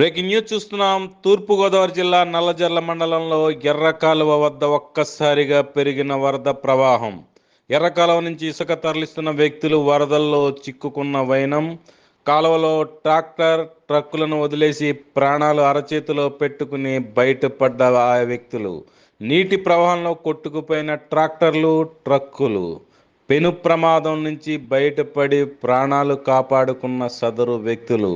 Breaking news చూస్తున్నాం. తూర్పుగోదావరి జిల్లా నల్లజర్ల మండలంలో ఎర్రకాలువ వద్ద ఒక్కసారిగా పెరిగిన వరద ప్రవాహం. ఎర్రకాలువ నుంచి ఇసుక తరలిస్తున్న వ్యక్తులు వరదల్లో చిక్కుకున్న వైనం. కాలువలో ట్రాక్టర్ ట్రక్కులను వదిలేసి ప్రాణాలు అరచేతిలో పెట్టుకుని బయటపడ్డ ఆ వ్యక్తులు. నీటి ప్రవాహంలో కొట్టుకుపోయిన ట్రాక్టర్లు, ట్రక్కులు. పెను ప్రమాదం నుంచి బయటపడి ప్రాణాలు కాపాడుకున్న సదరు వ్యక్తులు.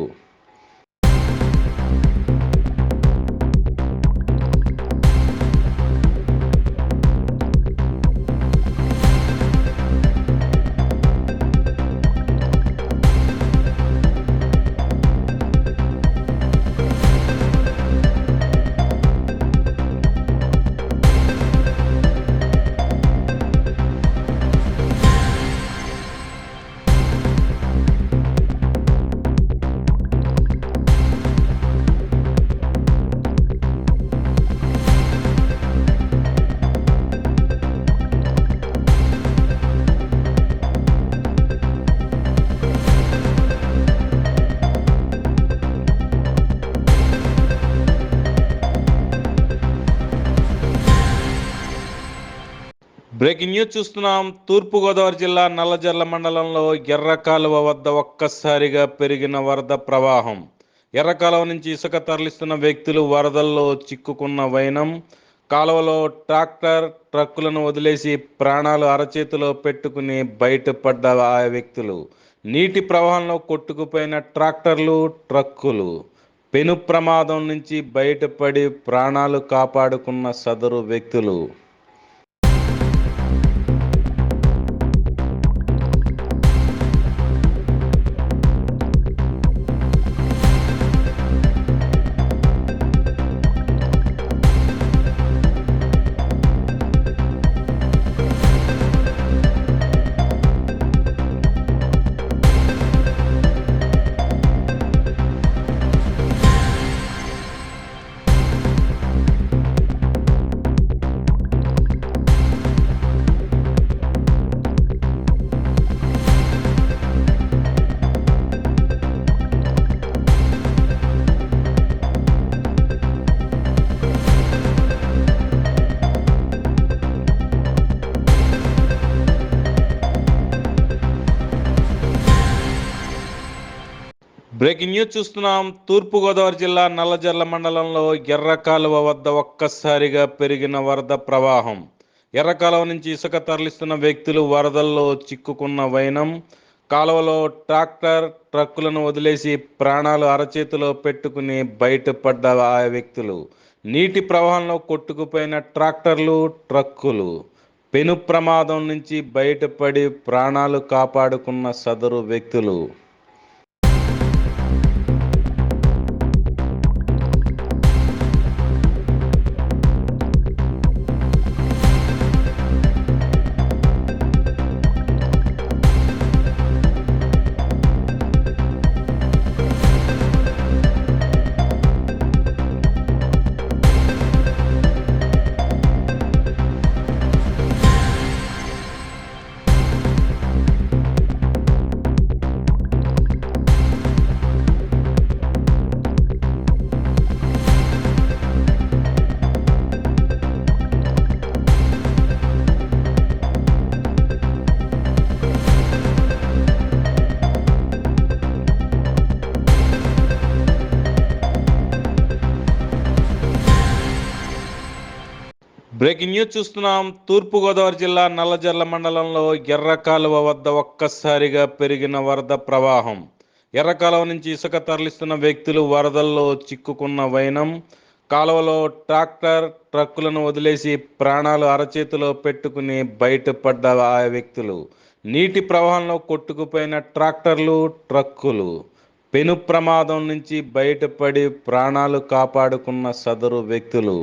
బ్రేకింగ్ న్యూస్ చూస్తున్నాం. తూర్పుగోదావరి జిల్లా నల్లజర్ల మండలంలో ఎర్రకాలువ వద్ద ఒక్కసారిగా పెరిగిన వరద ప్రవాహం. ఎర్రకాలువ నుంచి ఇసుక తరలిస్తున్న వ్యక్తులు వరదల్లో చిక్కుకున్న వైనం. కాలువలో ట్రాక్టర్ ట్రక్కులను వదిలేసి ప్రాణాలు అరచేతిలో పెట్టుకుని బయటపడ్డ ఆ వ్యక్తులు. నీటి ప్రవాహంలో కొట్టుకుపోయిన ట్రాక్టర్లు, ట్రక్కులు. పెను ప్రమాదం నుంచి బయటపడి ప్రాణాలు కాపాడుకున్న సదరు వ్యక్తులు. బ్రేకింగ్ న్యూస్ చూస్తున్నాం. తూర్పుగోదావరి జిల్లా నల్లజర్ల మండలంలో ఎర్రకాలువ వద్ద ఒక్కసారిగా పెరిగిన వరద ప్రవాహం. ఎర్రకాలువ నుంచి ఇసుక తరలిస్తున్న వ్యక్తులు వరదల్లో చిక్కుకున్న వైనం. కాలువలో ట్రాక్టర్ ట్రక్కులను వదిలేసి ప్రాణాలు అరచేతిలో పెట్టుకుని బయటపడ్డ ఆ వ్యక్తులు. నీటి ప్రవాహంలో కొట్టుకుపోయిన ట్రాక్టర్లు, ట్రక్కులు. పెను ప్రమాదం నుంచి బయటపడి ప్రాణాలు కాపాడుకున్న సదరు వ్యక్తులు. బ్రేకింగ్ న్యూస్ చూస్తున్నాం. తూర్పుగోదావరి జిల్లా నల్లజర్ల మండలంలో ఎర్రకాలువ వద్ద ఒక్కసారిగా పెరిగిన వరద ప్రవాహం. ఎర్రకాలువ నుంచి ఇసుక తరలిస్తున్న వ్యక్తులు వరదల్లో చిక్కుకున్న వైనం. కాలువలో ట్రాక్టర్ ట్రక్కులను వదిలేసి ప్రాణాలు అరచేతిలో పెట్టుకుని బయటపడ్డ ఆ వ్యక్తులు. నీటి ప్రవాహంలో కొట్టుకుపోయిన ట్రాక్టర్లు, ట్రక్కులు. పెను ప్రమాదం నుంచి బయటపడి ప్రాణాలు కాపాడుకున్న సదరు వ్యక్తులు.